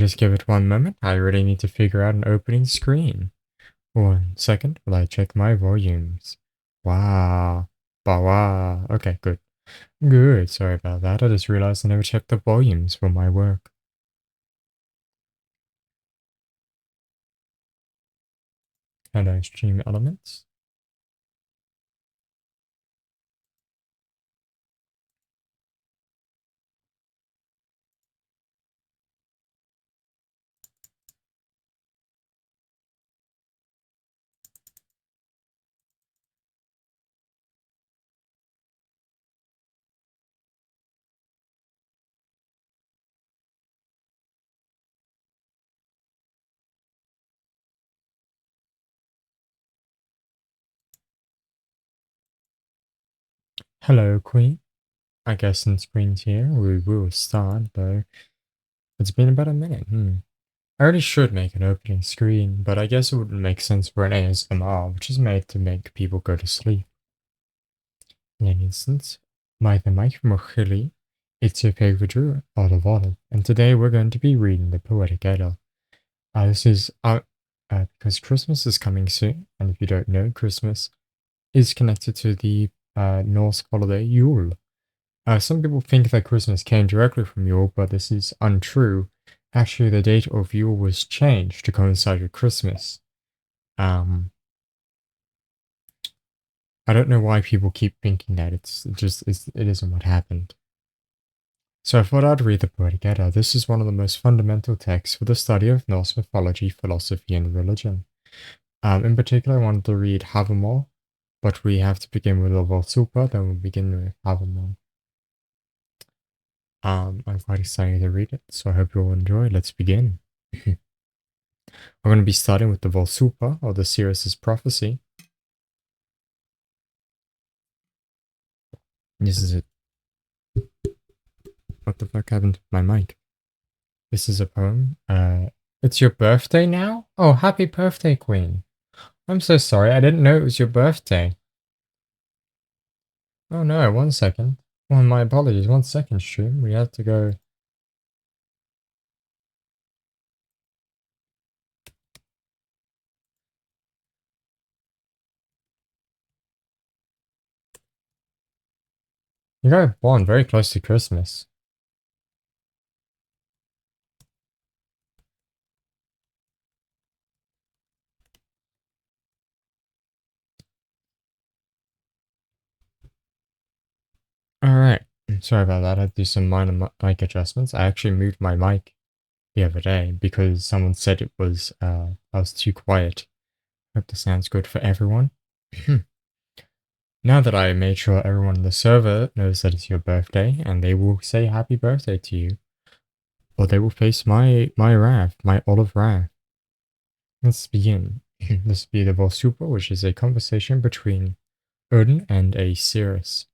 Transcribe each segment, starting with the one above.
Just give it one moment. I really need to figure out an opening screen. 1 second while I check my volumes. Wow. Wow. Okay, good. Good. Sorry about that. I just realized I never checked the volumes for my work. Hello, stream elements. Hello, Queen. I guess since Queen's here, we will start, though. It's been about a minute. I really should make an opening screen, but I guess it wouldn't make sense for an ASMR, which is made to make people go to sleep. In an instance, the mic from Chile, it's your favorite Drew, Olive, and today we're going to be reading the Poetic Edda. This is because Christmas is coming soon, and if you don't know, Christmas is connected to the Norse holiday Yule. Some people think that Christmas came directly from Yule, but this is untrue. Actually, the date of Yule was changed to coincide with Christmas. I don't know why people keep thinking that. It isn't what happened. So I thought I'd read the Poetic Edda. This is one of the most fundamental texts for the study of Norse mythology, philosophy, and religion. In particular, I wanted to read Havamal, but we have to begin with the Volsupa, then we'll begin with Havamal. I'm quite excited to read it, so I hope you'll enjoy. Let's begin. We're going to be starting with the Volsupa, or the Sirius's prophecy. This is it. What the fuck happened to my mic? This is a poem. It's your birthday now? Oh, happy birthday, Queen. I'm so sorry, I didn't know it was your birthday. Oh no, 1 second. Well, my apologies, 1 second, stream. We have to go. You got born very close to Christmas. Alright, sorry about that. I had to do some minor mic adjustments. I actually moved my mic the other day because someone said it was, I was too quiet. Hope this sounds good for everyone. Now that I made sure everyone in the server knows that it's your birthday, and they will say happy birthday to you, or they will face my wrath, my olive wrath. Let's begin. This will be the Volsupa, which is a conversation between Odin and a Cirrus.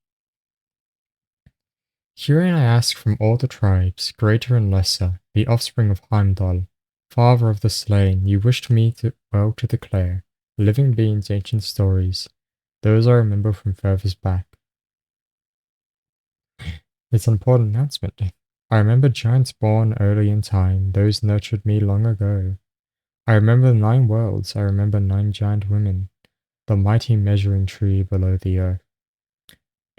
Herein I ask from all the tribes, greater and lesser, the offspring of Heimdall, father of the slain, you wished me well to declare, living beings' ancient stories, those I remember from furthest back. It's an important announcement. I remember giants born early in time, those nurtured me long ago. I remember 9 worlds, I remember 9 giant women, the mighty measuring tree below the earth.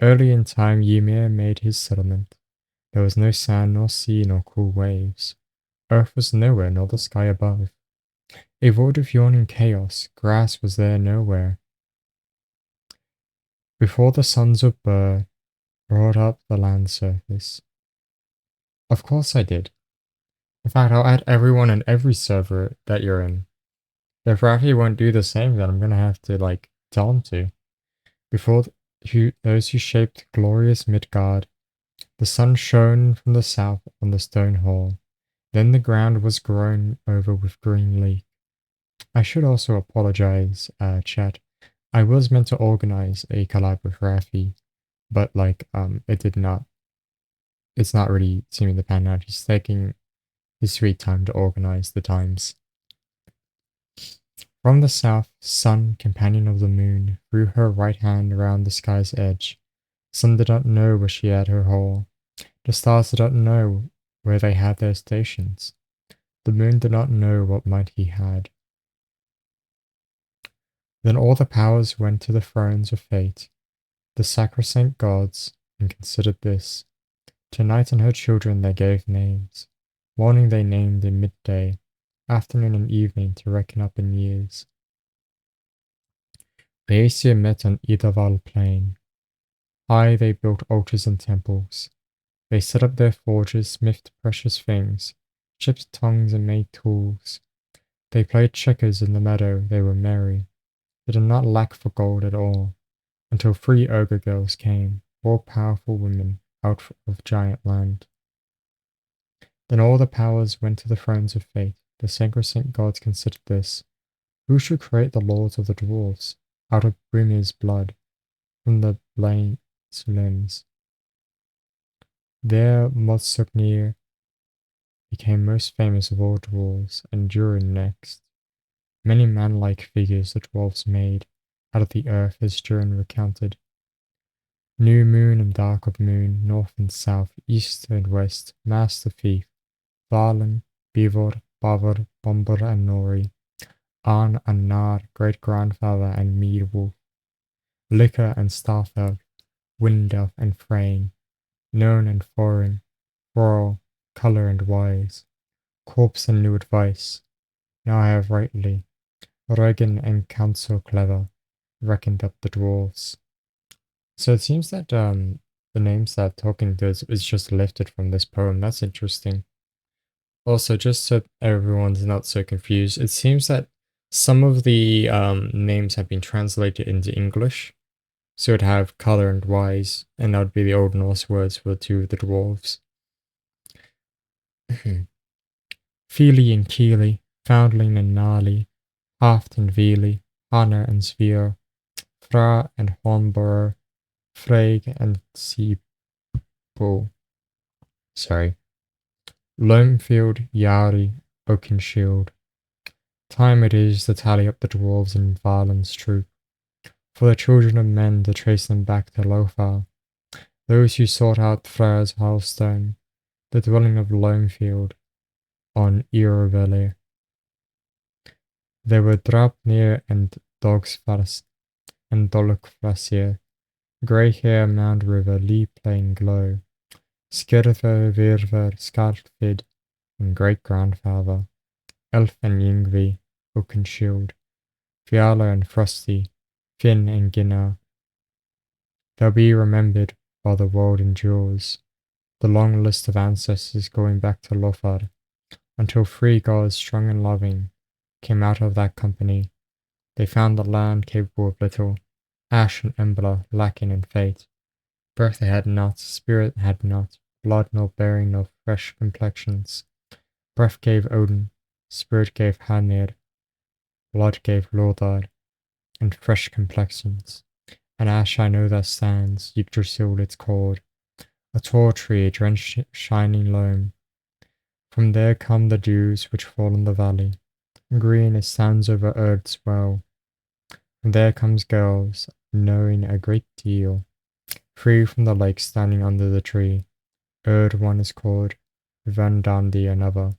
Early in time Ymir made his settlement. There was no sand nor sea nor cool waves. Earth was nowhere nor the sky above. A void of yawning chaos, grass was there nowhere. Before the sons of Bur brought up the land surface. Of course I did. In fact, I'll add everyone in every server that you're in. If Rafi won't do the same, then I'm gonna have to, tell him to. Before those who shaped glorious Midgard, the sun shone from the south on the stone hall. Then the ground was grown over with green leaf. I should also apologize, chat. I was meant to organize a collab with Rafi, but it did not. It's not really seeming to pan out. He's taking his sweet time to organize the times. From the south, Sun, companion of the moon, threw her right hand around the sky's edge. Sun did not know where she had her hole. The stars did not know where they had their stations. The moon did not know what might he had. Then all the powers went to the thrones of fate, the sacrosanct gods, and considered this. To Night and her children they gave names. Morning they named in midday, afternoon and evening to reckon up in years. The Aesir met on Idaval plain. High they built altars and temples. They set up their forges, smithed precious things, chipped tongues and made tools. They played checkers in the meadow, they were merry. They did not lack for gold at all, until 3 ogre girls came, 4 powerful women, out of giant land. Then all the powers went to the thrones of fate. The sacrosanct gods considered this. Who should create the lords of the dwarfs, out of Brimir's blood, from the blade's limbs? There Modsognir became most famous of all dwarves, and Durin next. Many man-like figures the dwarves made out of the earth, as Durin recounted. New moon and dark of moon, north and south, east and west, master thief, Valen, Beaver, Bavor, Bomber and Nori, Arn and Nar, great-grandfather and mead wolf, Liquor and Starfell, Wind elf and Frayne, known and foreign, Thrall, colour and wise, corpse and new advice. Now I have rightly, Regan and counsel clever, reckoned up the dwarves. So it seems that the names that Tolkien does is just lifted from this poem. That's interesting. Also, just so everyone's not so confused, it seems that some of the names have been translated into English. So it'd have color and wise, and that would be the Old Norse words for 2 of the dwarves. Fili and Keely, Foundling and Gnarly, Haft and Vili, Hanna and Svir, Fra and Hornborough, Freyg and Seapool. Sorry. Loamfield, Yari, Oakenshield. Time it is to tally up the dwarves in Valen's troop, for the children of men to trace them back to Lothar, those who sought out Freyr's Hearthstone, the dwelling of Loamfield, on Irovelir. There were Draupnir and Dogsfast and Dolokfrasir, grey hair Mound River, Lee Plain Glow, Skirver, Virver, Skartvid, and great-grandfather, Elf and Yngvi, Oakenshield, Fiala and Frosty, Finn and Ginnar. They'll be remembered while the world endures, the long list of ancestors going back to Lothar, until 3 gods strong and loving came out of that company. They found the land capable of little, ash and ember lacking in fate. Breath they had not, spirit had not, blood nor bearing nor fresh complexions. Breath gave Odin, spirit gave Hanir, blood gave Lothar, and fresh complexions. An ash I know that stands, Yggdrasil it's called, a tall tree drenched shining loam. From there come the dews which fall in the valley, green it stands over Erd's well. From there comes girls, knowing a great deal, free from the lake standing under the tree. Erd one is called, Vandandi another.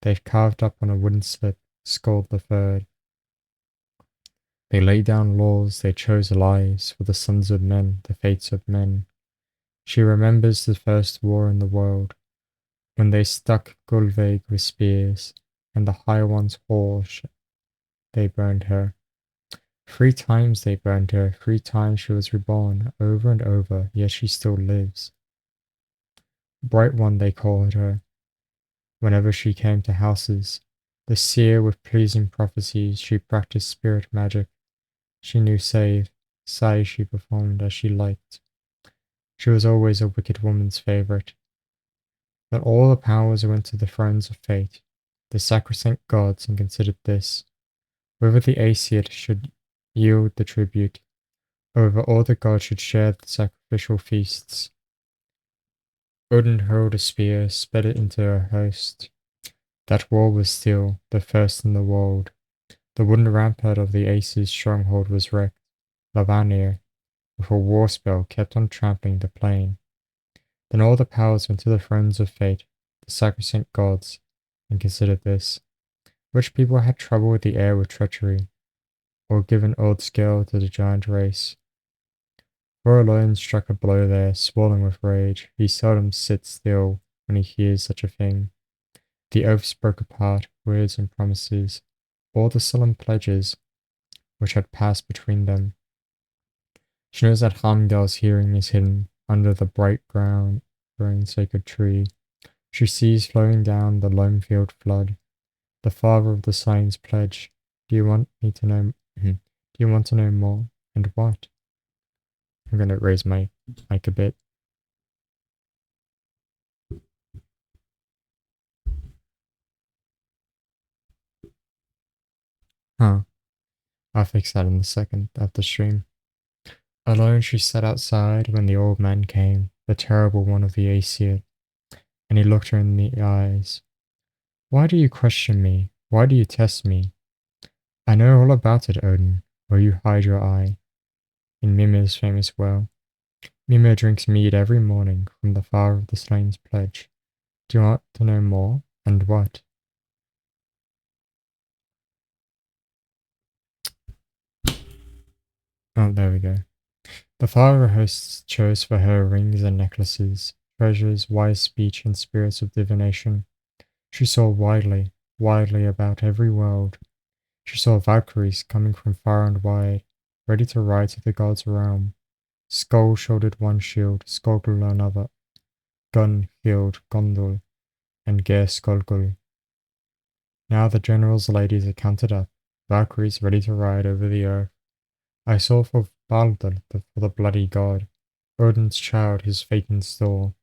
They've carved up on a wooden slip, Skald the third. They laid down laws, they chose lives for the sons of men, the fates of men. She remembers the first war in the world, when they stuck Gulveig with spears, and the High One's horse, they burned her. 3 times they burned her, 3 times she was reborn, over and over, yet she still lives. Bright One they called her, whenever she came to houses. The seer with pleasing prophecies, she practiced spirit magic. She knew save, sigh she performed as she liked. She was always a wicked woman's favourite. But all the powers went to the thrones of fate, the sacrosanct gods, and considered this, whether the Aesir should yield the tribute, or whether all the gods should share the sacrificial feasts. Odin hurled a spear, sped it into a host. That wall was still, the first in the world. The wooden rampart of the Aesir's stronghold was wrecked. Lavanir, with a war spell, kept on trampling the plain. Then all the powers went to the thrones of fate, the sacrosanct gods, and considered this. Which people had trouble with the air with treachery, or given old skill to the giant race. For alone struck a blow there, swollen with rage. He seldom sits still when he hears such a thing. The oaths broke apart, words and promises, all the solemn pledges which had passed between them. She knows that Heimdall's hearing is hidden under the bright ground growing sacred tree. She sees flowing down the Loamfield flood, the father of the Science pledge. Do you want me to know? Do you want to know more? And what? I'm going to raise my mic a bit. Huh. I'll fix that in a second after stream. Alone she sat outside when the old man came, the terrible one of the Aesir, and he looked her in the eyes. Why do you question me? Why do you test me? I know all about it, Odin, where you hide your eye. In Mimir's famous well. Mimir drinks mead every morning from the father of the slain's pledge. Do you want to know more? And what? Oh, there we go. The father hosts chose for her rings and necklaces, treasures, wise speech, and spirits of divination. She saw widely, widely about every world. She saw Valkyries coming from far and wide, ready to ride to the god's realm. Skull shouldered one shield, Skolgul another, gun heeled Gondul, and Ger Skolgul. Now the general's ladies are counted up, Valkyries ready to ride over the earth. I saw for Baldur, for the bloody god, Odin's child, his fate in store.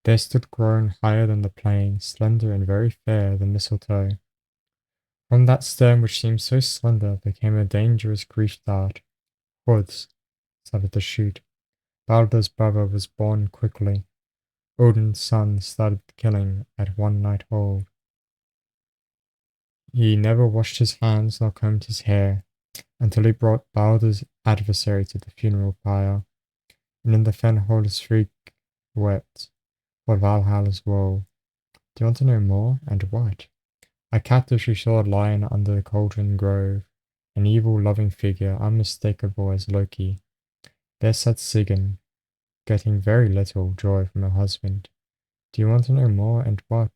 There stood grown higher than the plain, slender and very fair, the mistletoe. From that stem which seemed so slender became a dangerous grief dart. Hoods started to shoot. Baldur's brother was born quickly. Odin's son started killing at one night old. He never washed his hands nor combed his hair until he brought Baldur's adversary to the funeral pyre, and in the fen Holdesvik wept for Valhalla's woe. Do you want to know more? And what? A captive she saw lying under the cauldron grove, an evil loving figure, unmistakable as Loki. There sat Sigyn, getting very little joy from her husband. Do you want to know more? And what?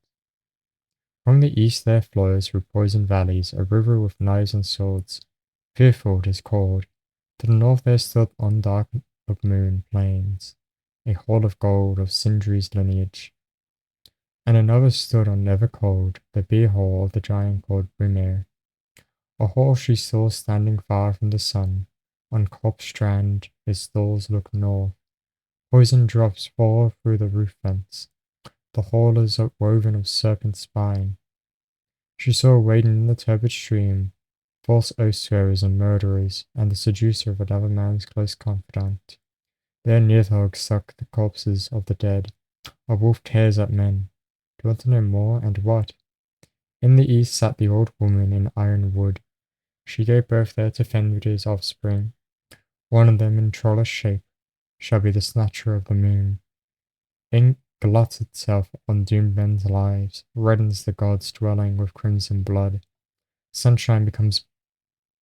From the east there flows, through poisoned valleys, a river with knives and swords. Fearful it is called. To the north there stood on dark of moon plains, a hall of gold of Sindri's lineage. And another stood on Nevercold, the beer hall of the giant called Brimir. A hall she saw standing far from the sun. On Kopstrand his stalls look north. Poison drops fall through the roof vents. The hall is woven of serpent spine. She saw wading in the turbid stream, false oath swearers and murderers, and the seducer of another man's close confidant. There Nidhogg suck the corpses of the dead. A wolf tears at men. Do you want to know more? And what? In the east sat the old woman in iron wood. She gave birth there to Fenrir's offspring. One of them in trollish shape shall be the snatcher of the moon. Ink glots itself on doomed men's lives, reddens the gods' dwelling with crimson blood. Sunshine becomes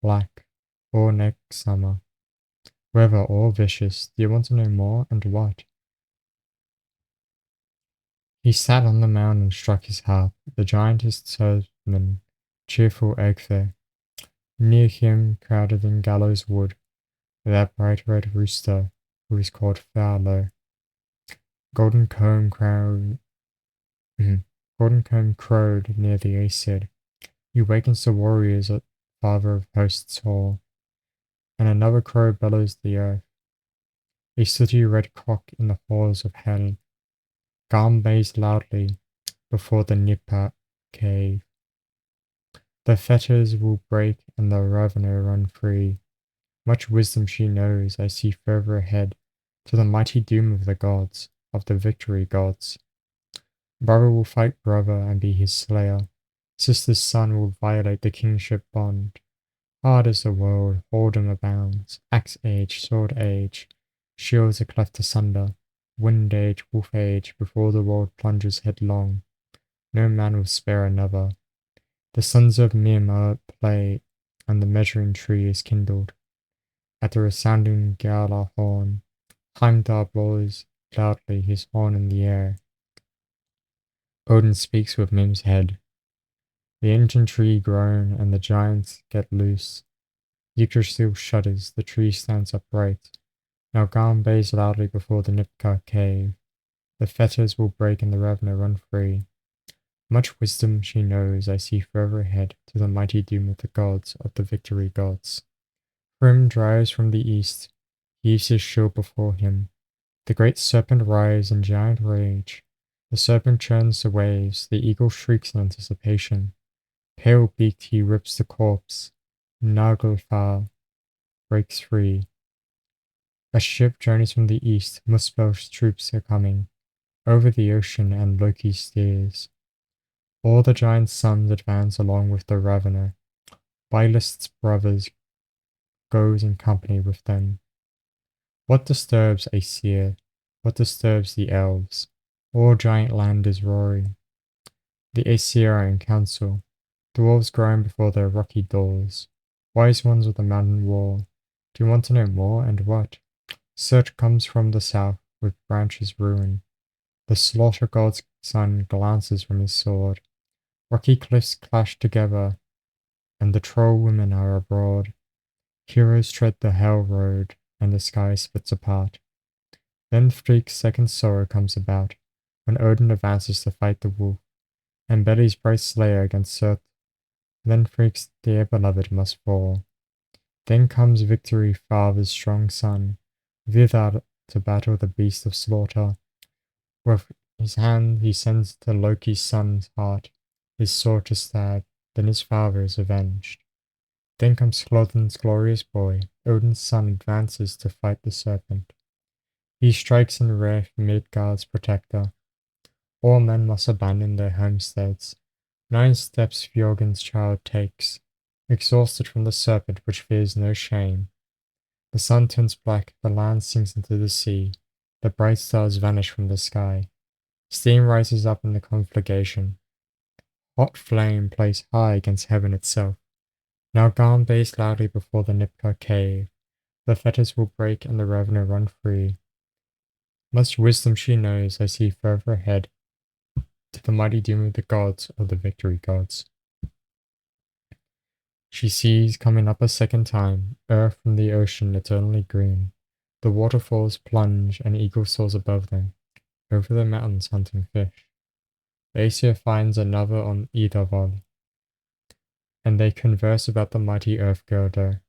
black, or next summer. Weather all vicious. Do you want to know more? And what? He sat on the mound and struck his harp, the giantess husband, cheerful Egfe. Near him, crowded in gallows wood, that bright red rooster, who is called Fowler. Golden comb crowed, golden comb crowed near the Aesir. He wakens the warriors at Father of Hosts Hall, and another crow bellows the earth. A sooty red cock in the halls of hell. Garm bays loudly before the Nipa cave. The fetters will break and the ravener run free. Much wisdom she knows, I see further ahead, to the mighty doom of the gods, of the victory gods. Brother will fight brother and be his slayer. Sister's son will violate the kingship bond. Hard is the world, whoredom abounds, axe age, sword age, shields are cleft asunder, wind age, wolf age, before the world plunges headlong. no man will spare another. The sons of Mim are at play, and the measuring tree is kindled. At the resounding gala horn, Heimdall blows loudly his horn in the air. Odin speaks with Mim's head. The ancient tree groan, and the giants get loose. Yggdrasil shudders, the tree stands upright. Now Garm bays loudly before the Nipka cave. The fetters will break and the Ravener run free. Much wisdom she knows, I see forever ahead to the mighty doom of the gods, of the victory gods. Thrym drives from the east, heaves his shield before him. The great serpent rises in giant rage. The serpent churns the waves, the eagle shrieks in anticipation. Pale-beaked he rips the corpse. Naglfar breaks free. A ship journeys from the east, Muspel's troops are coming. Over the ocean and Loki steers. All the giant sons advance along with the Ravener. Bylist's brothers goes in company with them. What disturbs Aesir? What disturbs the elves? All giant land is roaring. The Aesir are in council. Dwarves groan before their rocky doors. Wise ones of the mountain wall. Do you want to know more, and what? Search comes from the south, with branches ruin. The slaughter god's son glances from his sword. Rocky cliffs clash together, and the troll women are abroad. Heroes tread the hell road, and the sky splits apart. Then Freak's second sorrow comes about, when Odin advances to fight the wolf, and Beli's bright slayer against Surt. Then Freak's dear beloved must fall. Then comes Victory Father's strong son, Vidar to battle the beast of slaughter. With his hand he sends to Loki's son's heart, his sword to stab, then his father is avenged. Then comes Hlodden's glorious boy, Odin's son advances to fight the serpent. He strikes in wrath Midgard's protector. All men must abandon their homesteads. 9 steps Fjorgen's child takes, exhausted from the serpent which fears no shame. The sun turns black, the land sinks into the sea, the bright stars vanish from the sky. Steam rises up in the conflagration. Hot flame plays high against heaven itself. Now Garm bays loudly before the Nipka cave. The fetters will break and the Ravener run free. Much wisdom she knows, I see further ahead, to the mighty doom of the gods, of the victory gods. She sees coming up a second time, earth from the ocean eternally green. The waterfalls plunge and eagle soars above them, over the mountains hunting fish. The Aesir finds another on Idavol, and they converse about the mighty earth girder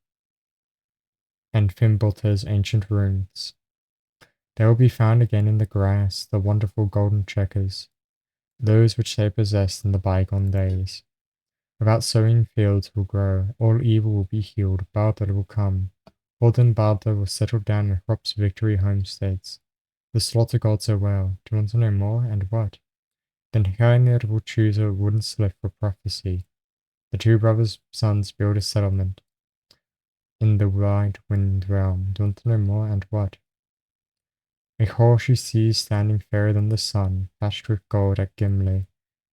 and Fimbulta's ancient runes. They will be found again in the grass, the wonderful golden checkers, those which they possessed in the bygone days. Without sowing fields will grow, all evil will be healed, Baldur will come. Odin Baldur will settle down in Hrop's victory homesteads. The slaughter gods are well. Do you want to know more, and what? Then Heinir will choose a wooden slip for prophecy. The 2 brothers' sons build a settlement in the wide wind realm. Do you want to know more, and what? A hall she sees standing fairer than the sun, patched with gold at Gimli.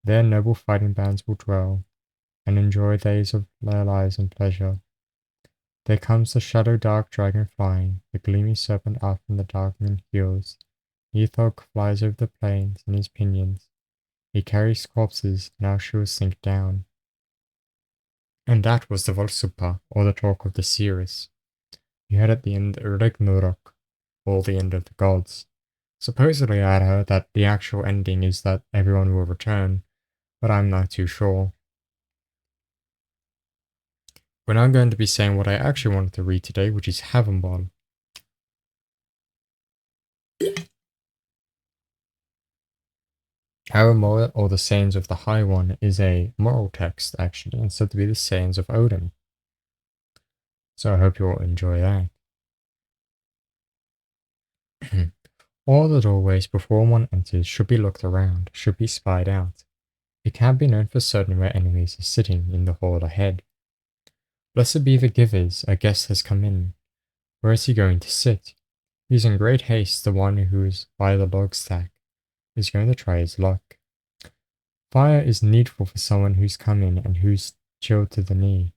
There noble fighting bands will dwell, and enjoy days of their lives and pleasure. There comes the shadow dark dragon flying, the gleamy serpent up from the darkening hills. Nithog flies over the plains in his pinions. He carries corpses, now she will sink down. And that was the Volsupa, or the talk of the series. You heard at the end Ragnarok, or the end of the gods. Supposedly I had heard that the actual ending is that everyone will return, but I'm not too sure. We're now going to be saying what I actually wanted to read today, which is Havenball. Havenball, or the sayings of the High One, is a moral text, actually, and said to be the sayings of Odin. So I hope you all enjoy that. All the doorways before one enters should be looked around, should be spied out. It can be known for certain where enemies are sitting in the hall ahead. Blessed be the givers, a guest has come in. Where is he going to sit? He is in great haste, the one who is by the log stack is going to try his luck. Fire is needful for someone who's come in and who's chilled to the knee.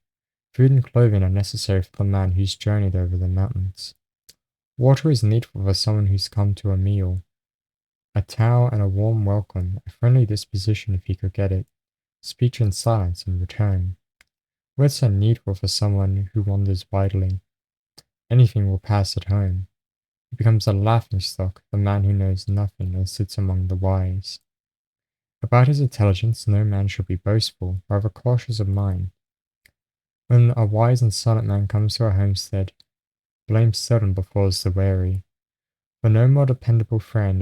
Food and clothing are necessary for the man who's journeyed over the mountains. Water is needful for someone who's come to a meal. A towel and a warm welcome, a friendly disposition if he could get it, speech and silence in return. Words are needful for someone who wanders widely. Anything will pass at home. He becomes a laughingstock, the man who knows nothing and sits among the wise. About his intelligence no man should be boastful, rather cautious of mind. When a wise and silent man comes to a homestead, blame seldom befalls the wary, for no more dependable friend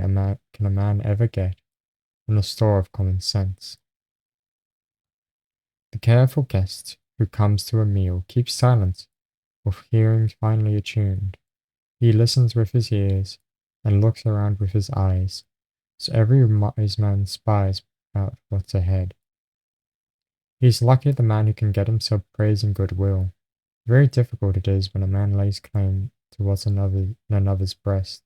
can a man ever get than a store of common sense. The careful guest who comes to a meal keeps silent, with hearing finely attuned. He listens with his ears and looks around with his eyes, so every wise man spies out what's ahead. He is lucky the man who can get himself praise and goodwill. Very difficult it is when a man lays claim to what's in another's breast.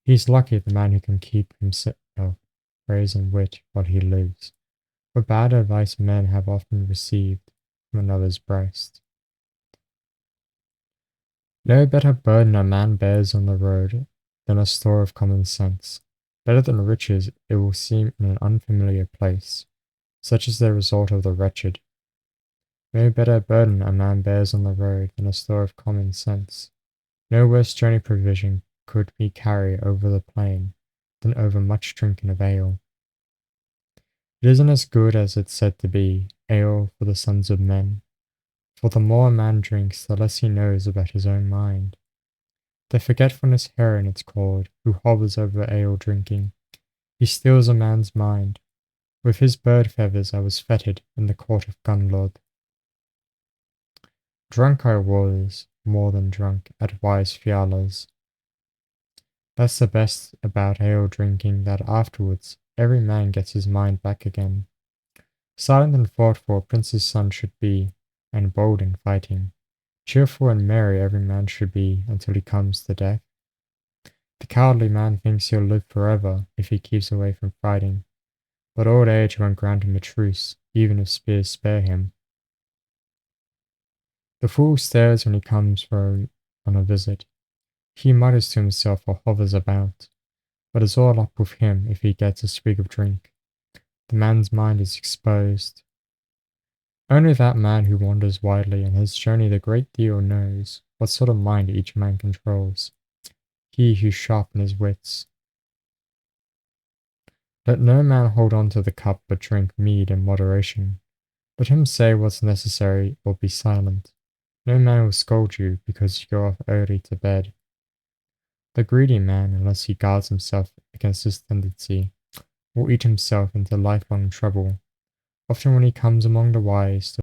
He is lucky the man who can keep himself praise and wit while he lives, for bad advice men have often received from another's breast. No better burden a man bears on the road than a store of common sense. Better than riches it will seem in an unfamiliar place. Such is the result of the wretched. No better burden a man bears on the road than a store of common sense. No worse journey provision could he carry over the plain than over much drinking of ale. It isn't as good as it's said to be, ale for the sons of men. For the more a man drinks, the less he knows about his own mind. The forgetfulness heron it's called, who hovers over ale drinking. He steals a man's mind. With his bird feathers I was fettered in the court of Gunlod. Drunk I was, more than drunk, at wise Fiala's. That's the best about ale drinking, that afterwards every man gets his mind back again. Silent and thoughtful a prince's son should be, and bold in fighting. Cheerful and merry every man should be until he comes to death. The cowardly man thinks he'll live forever if he keeps away from fighting, but old age won't grant him a truce, even if spears spare him. The fool stares when he comes on a visit. He mutters to himself or hovers about, but it's all up with him if he gets a swig of drink. The man's mind is exposed. Only that man who wanders widely and has journeyed a great deal knows what sort of mind each man controls. He who sharpens his wits. Let no man hold on to the cup but drink mead in moderation. Let him say what's necessary or be silent. No man will scold you because you go off early to bed. The greedy man, unless he guards himself against this tendency, will eat himself into lifelong trouble. Often when he comes among the wise,